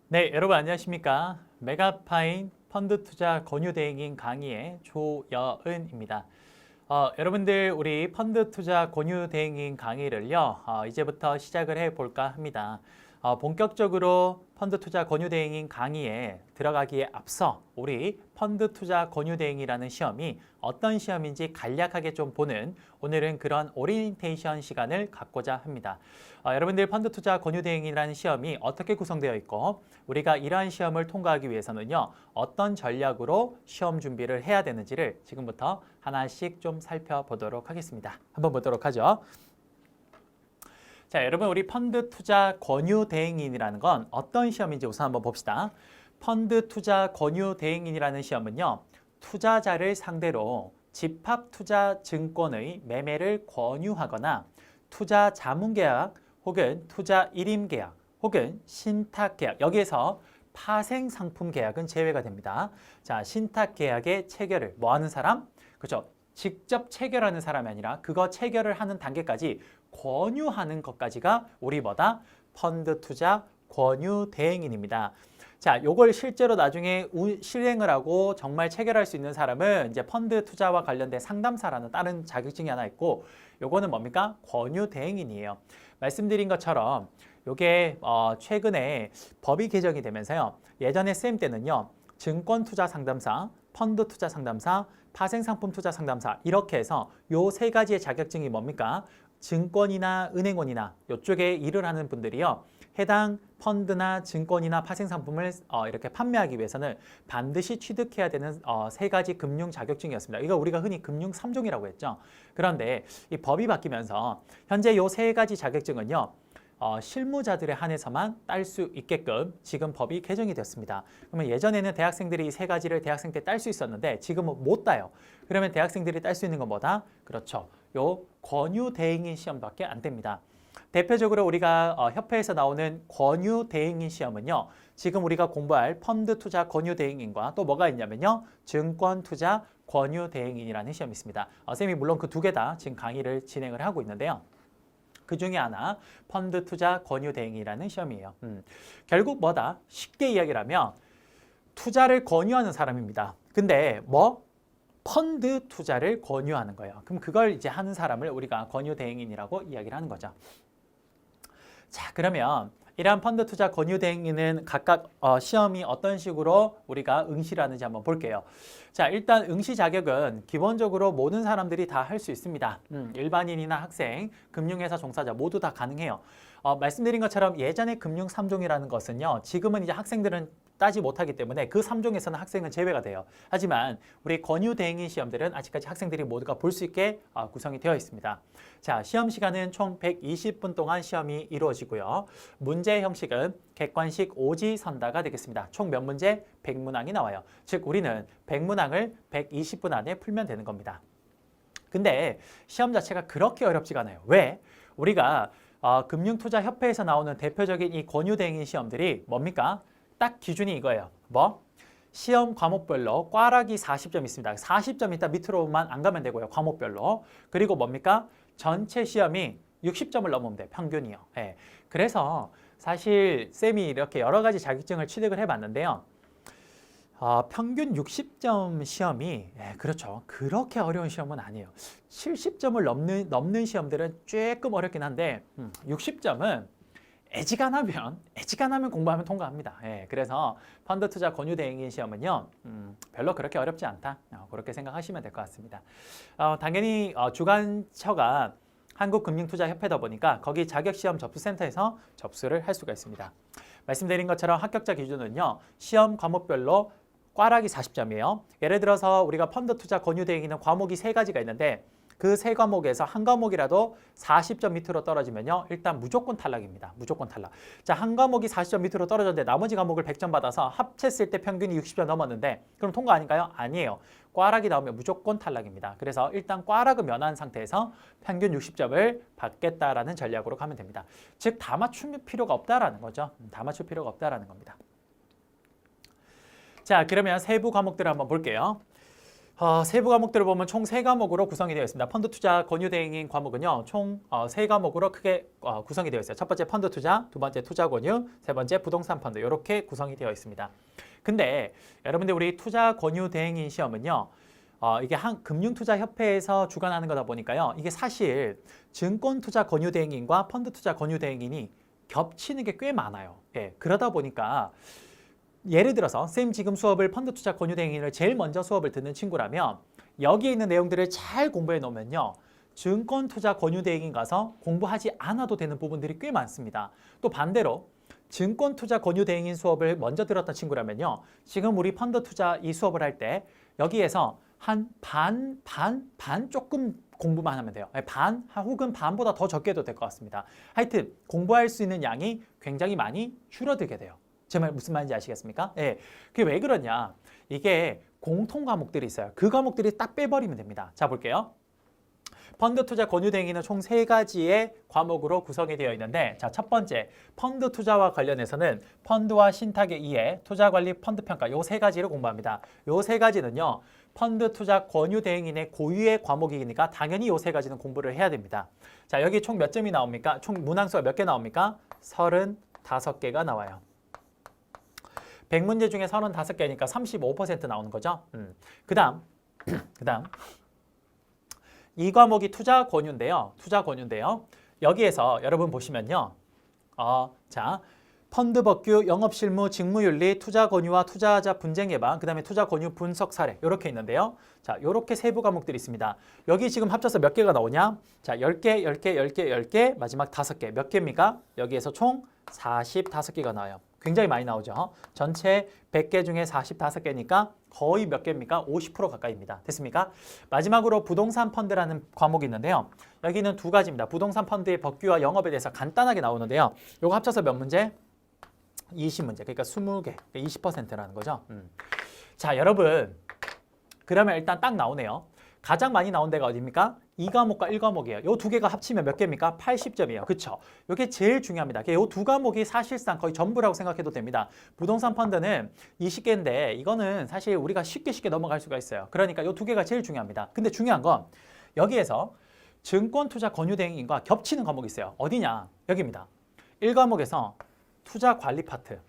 네, 여러분 안녕하십니까? 메가파인 펀드 투자 권유 대행인 강의의 조여은입니다. 여러분들 우리 펀드 투자 권유 대행인 강의를요, 이제부터 시작을 해볼까 합니다. 본격적으로 펀드 투자 권유 대행인 강의에 들어가기에 앞서 우리 펀드 투자 권유 대행이라는 시험이 어떤 시험인지 간략하게 좀 보는 오늘은 그런 오리엔테이션 시간을 갖고자 합니다. 여러분들 펀드 투자 권유 대행이라는 시험이 어떻게 구성되어 있고 우리가 이러한 시험을 통과하기 위해서는요, 어떤 전략으로 시험 준비를 해야 되는지를 지금부터 하나씩 좀 살펴보도록 하겠습니다. 한번 보도록 하죠. 자, 여러분 우리 펀드 투자 권유 대행인이라는 건 어떤 시험인지 우선 한번 봅시다. 펀드 투자 권유 대행인이라는 시험은요, 투자자를 상대로 집합 투자 증권의 매매를 권유하거나 투자 자문 계약 혹은 투자 일임 계약 혹은 신탁 계약, 여기에서 파생 상품 계약은 제외가 됩니다. 자, 신탁 계약의 체결을 뭐 하는 사람? 그렇죠. 직접 체결하는 사람이 아니라 그거 체결을 하는 단계까지 권유하는 것까지가 우리 뭐다? 펀드 투자 권유 대행인입니다. 자, 요걸 실제로 나중에 실행을 하고 정말 체결할 수 있는 사람은 이제 펀드 투자와 관련된 상담사라는 다른 자격증이 하나 있고, 요거는 뭡니까? 권유 대행인이에요. 말씀드린 것처럼 요게 최근에 법이 개정이 되면서요. 예전에 쌤 때는요. 증권 투자 상담사, 펀드 투자 상담사, 파생상품 투자 상담사 이렇게 해서 요 세 가지의 자격증이 뭡니까? 증권이나 은행원이나 이쪽에 일을 하는 분들이요. 해당 펀드나 증권이나 파생상품을 이렇게 판매하기 위해서는 반드시 취득해야 되는 세 가지 금융 자격증이었습니다. 이거 우리가 흔히 금융 3종이라고 했죠. 그런데 이 법이 바뀌면서 현재 요 세 가지 자격증은요. 실무자들에 한해서만 딸 수 있게끔 지금 법이 개정이 됐습니다. 그러면 예전에는 대학생들이 이 세 가지를 대학생 때 딸 수 있었는데 지금은 못 따요. 그러면 대학생들이 딸 수 있는 건 뭐다? 그렇죠. 요 권유 대행인 시험밖에 안 됩니다. 대표적으로 우리가 협회에서 나오는 권유 대행인 시험은요. 지금 우리가 공부할 펀드 투자 권유 대행인과 또 뭐가 있냐면요. 증권 투자 권유 대행인이라는 시험이 있습니다. 쌤이 물론 그 두 개 다 지금 강의를 진행을 하고 있는데요. 그 중에 하나 펀드 투자 권유 대행이라는 시험이에요. 결국 뭐다? 쉽게 이야기를 하면 투자를 권유하는 사람입니다. 근데 뭐? 펀드 투자를 권유하는 거예요. 그럼 그걸 이제 하는 사람을 우리가 권유 대행인이라고 이야기를 하는 거죠. 자, 그러면 이러한 펀드 투자 권유 대행인은 각각 시험이 어떤 식으로 우리가 응시를 하는지 한번 볼게요. 자, 일단 응시 자격은 기본적으로 모든 사람들이 다 할 수 있습니다. 일반인이나 학생, 금융회사 종사자 모두 다 가능해요. 말씀드린 것처럼 예전에 금융 3종이라는 것은요. 지금은 이제 학생들은 따지 못하기 때문에 그 3종에서는 학생은 제외가 돼요. 하지만 우리 권유 대행인 시험들은 아직까지 학생들이 모두가 볼 수 있게 구성이 되어 있습니다. 자, 시험 시간은 총 120분 동안 시험이 이루어지고요. 문제 형식은 객관식 오지선다가 되겠습니다. 총 몇 문제? 100문항이 나와요. 즉 우리는 100문항을 120분 안에 풀면 되는 겁니다. 근데 시험 자체가 그렇게 어렵지가 않아요. 왜? 우리가 금융투자협회에서 나오는 대표적인 이 권유대행인 시험들이 뭡니까? 딱 기준이 이거예요. 뭐? 시험 과목별로 꽈락이 40점 있습니다. 40점 있다 밑으로만 안 가면 되고요. 과목별로. 그리고 뭡니까? 전체 시험이 60점을 넘으면 돼요. 평균이요. 예. 그래서 사실 쌤이 이렇게 여러 가지 자격증을 취득을 해봤는데요. 평균 60점 시험이 그렇죠. 그렇게 어려운 시험은 아니에요. 70점을 넘는 시험들은 조금 어렵긴 한데 60점은 애지간하면 공부하면 통과합니다. 그래서 펀드 투자 권유 대행인 시험은요. 별로 그렇게 어렵지 않다. 그렇게 생각하시면 될 것 같습니다. 당연히 주관처가 한국금융투자협회다 보니까 거기 자격시험 접수센터에서 접수를 할 수가 있습니다. 말씀드린 것처럼 합격자 기준은요. 시험 과목별로 꽈락이 40점이에요. 예를 들어서 우리가 펀드 투자 권유 대행에는 과목이 세 가지가 있는데 그 세 과목에서 한 과목이라도 40점 밑으로 떨어지면요. 일단 무조건 탈락입니다. 무조건 탈락. 자, 한 과목이 40점 밑으로 떨어졌는데 나머지 과목을 100점 받아서 합쳤을 때 평균이 60점 넘었는데 그럼 통과 아닌가요? 아니에요. 꽈락이 나오면 무조건 탈락입니다. 그래서 일단 꽈락은 면한 상태에서 평균 60점을 받겠다라는 전략으로 가면 됩니다. 즉, 다 맞출 필요가 없다라는 거죠. 다 맞출 필요가 없다라는 겁니다. 자, 그러면 세부 과목들을 한번 볼게요. 세부 과목들을 보면 총 3과목으로 구성이 되어 있습니다. 펀드 투자 권유 대행인 과목은요. 총 3과목으로 크게 구성이 되어 있어요. 첫 번째 펀드 투자, 두 번째 투자 권유, 세 번째 부동산 펀드 이렇게 구성이 되어 있습니다. 근데 여러분들 우리 투자 권유 대행인 시험은요. 이게 금융투자협회에서 주관하는 거다 보니까요. 이게 사실 증권투자 권유대행인과 펀드투자 권유대행인이 겹치는 게 꽤 많아요. 예, 그러다 보니까 예를 들어서 쌤 지금 수업을 펀드투자 권유대행인을 제일 먼저 수업을 듣는 친구라면 여기에 있는 내용들을 잘 공부해 놓으면요. 증권투자 권유대행인 가서 공부하지 않아도 되는 부분들이 꽤 많습니다. 또 반대로 증권투자 권유대행인 수업을 먼저 들었던 친구라면요. 지금 우리 펀드투자 이 수업을 할 때 여기에서 한 반 조금 공부만 하면 돼요. 반 혹은 반보다 더 적게 해도 될 것 같습니다. 하여튼 공부할 수 있는 양이 굉장히 많이 줄어들게 돼요. 제 말 무슨 말인지 아시겠습니까? 예, 그게 왜 그러냐? 이게 공통 과목들이 있어요. 그 과목들이 딱 빼버리면 됩니다. 자, 볼게요. 펀드 투자 권유 대행인은 총 3가지의 과목으로 구성이 되어 있는데 자, 첫 번째 펀드 투자와 관련해서는 펀드와 신탁의 이해, 투자 관리, 펀드 평가 요 3가지를 공부합니다. 요 3가지는요. 펀드 투자 권유 대행인의 고유의 과목이니까 당연히 요 3가지는 공부를 해야 됩니다. 자, 여기 총 몇 점이 나옵니까? 총 문항수가 몇 개 나옵니까? 35개가 나와요. 100문제 중에 35개니까 35% 나오는 거죠. 그다음 이 과목이 투자 권유인데요. 여기에서 여러분 보시면요. 자, 펀드 법규, 영업실무, 직무윤리, 투자 권유와 투자자 분쟁 예방, 그 다음에 투자 권유 분석 사례 이렇게 있는데요. 자, 이렇게 세부 과목들이 있습니다. 여기 지금 합쳐서 몇 개가 나오냐? 자, 10개, 10개, 10개, 10개, 마지막 5개. 몇 개입니까? 여기에서 총 45개가 나와요. 굉장히 많이 나오죠. 전체 100개 중에 45개니까 거의 몇 개입니까? 50% 가까이입니다. 됐습니까? 마지막으로 부동산 펀드라는 과목이 있는데요. 여기는 2가지입니다. 부동산 펀드의 법규와 영업에 대해서 간단하게 나오는데요. 이거 합쳐서 몇 문제? 20문제. 그러니까 20개, 20%라는 거죠. 자, 여러분. 그러면 일단 딱 나오네요. 가장 많이 나온 데가 어디입니까? 2과목과 1과목이에요. 이 2개가 합치면 몇 개입니까? 80점이에요. 그렇죠? 이게 제일 중요합니다. 이 2과목이 사실상 거의 전부라고 생각해도 됩니다. 부동산 펀드는 20개인데 이거는 사실 우리가 쉽게 넘어갈 수가 있어요. 그러니까 이 2개가 제일 중요합니다. 근데 중요한 건 여기에서 증권투자 권유대행인과 겹치는 과목이 있어요. 어디냐? 여기입니다. 1과목에서 투자 관리 파트.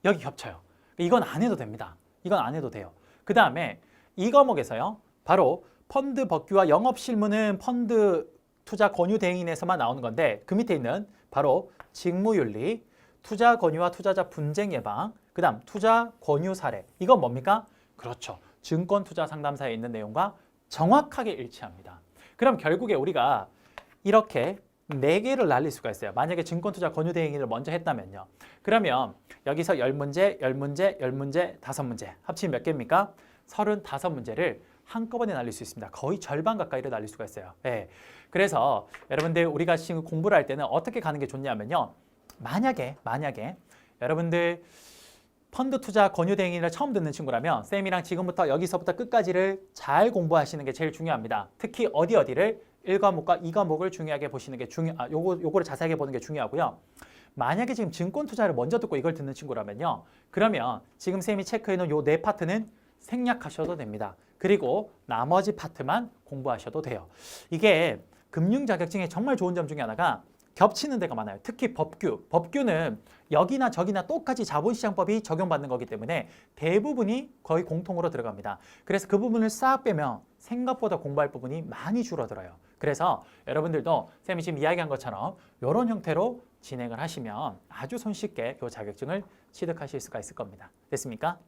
여기 겹쳐요. 이건 안 해도 됩니다. 이건 안 해도 돼요. 그 다음에 2과목에서요. 바로 펀드 법규와 영업실무는 펀드 투자 권유 대행인에서만 나오는 건데 그 밑에 있는 바로 직무윤리, 투자 권유와 투자자 분쟁 예방, 그 다음 투자 권유 사례. 이건 뭡니까? 그렇죠. 증권 투자 상담사에 있는 내용과 정확하게 일치합니다. 그럼 결국에 우리가 이렇게 4개를 날릴 수가 있어요. 만약에 증권 투자 권유 대행인을 먼저 했다면요. 그러면 여기서 10문제, 10문제, 10문제, 5문제 합치면 몇 개입니까? 35문제를 한꺼번에 날릴 수 있습니다. 거의 절반 가까이를 날릴 수가 있어요. 네. 그래서 여러분들 우리가 지금 공부를 할 때는 어떻게 가는 게 좋냐면요. 만약에 여러분들 펀드 투자 권유 대행인을 처음 듣는 친구라면 쌤이랑 지금부터 여기서부터 끝까지를 잘 공부하시는 게 제일 중요합니다. 특히 어디를 1과목과 2과목을 중요하게 보시는 게 요거를 자세하게 보는 게 중요하고요. 만약에 지금 증권 투자를 먼저 듣고 이걸 듣는 친구라면요. 그러면 지금 쌤이 체크해 놓은 요 4파트는 생략하셔도 됩니다. 그리고 나머지 파트만 공부하셔도 돼요. 이게 금융 자격증의 정말 좋은 점 중에 하나가 겹치는 데가 많아요. 특히 법규는 여기나 저기나 똑같이 자본시장법이 적용받는 거기 때문에 대부분이 거의 공통으로 들어갑니다. 그래서 그 부분을 싹 빼면 생각보다 공부할 부분이 많이 줄어들어요. 그래서 여러분들도 쌤이 지금 이야기한 것처럼 이런 형태로 진행을 하시면 아주 손쉽게 이 자격증을 취득하실 수가 있을 겁니다. 됐습니까?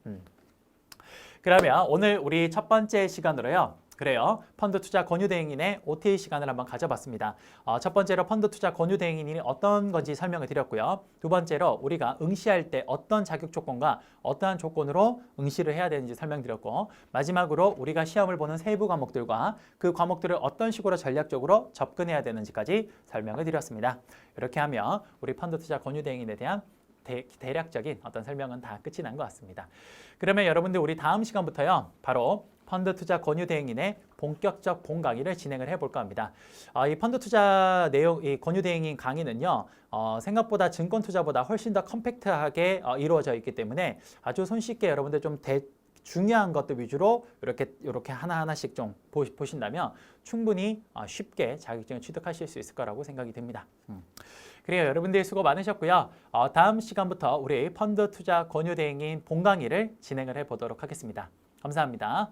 그러면 오늘 우리 첫 번째 시간으로요. 그래요. 펀드 투자 권유 대행인의 OTA 시간을 한번 가져봤습니다. 첫 번째로 펀드 투자 권유 대행인이 어떤 건지 설명을 드렸고요. 두 번째로 우리가 응시할 때 어떤 자격 조건과 어떠한 조건으로 응시를 해야 되는지 설명드렸고 마지막으로 우리가 시험을 보는 세부 과목들과 그 과목들을 어떤 식으로 전략적으로 접근해야 되는지까지 설명을 드렸습니다. 이렇게 하면 우리 펀드 투자 권유 대행인에 대한 대략적인 어떤 설명은 다 끝이 난 것 같습니다. 그러면 여러분들 우리 다음 시간부터요. 바로 펀드 투자 권유 대행인의 본격적 본 강의를 진행을 해볼까 합니다. 이 펀드 투자 내용, 이 권유 대행인 강의는요. 생각보다 증권 투자보다 훨씬 더 컴팩트하게 이루어져 있기 때문에 아주 손쉽게 여러분들 좀 중요한 것들 위주로 이렇게 하나하나씩 좀 보신다면 충분히 쉽게 자격증을 취득하실 수 있을 거라고 생각이 듭니다. 그래요. 여러분들 수고 많으셨고요. 다음 시간부터 우리 펀드 투자 권유 대행인 본 강의를 진행을 해보도록 하겠습니다. 감사합니다.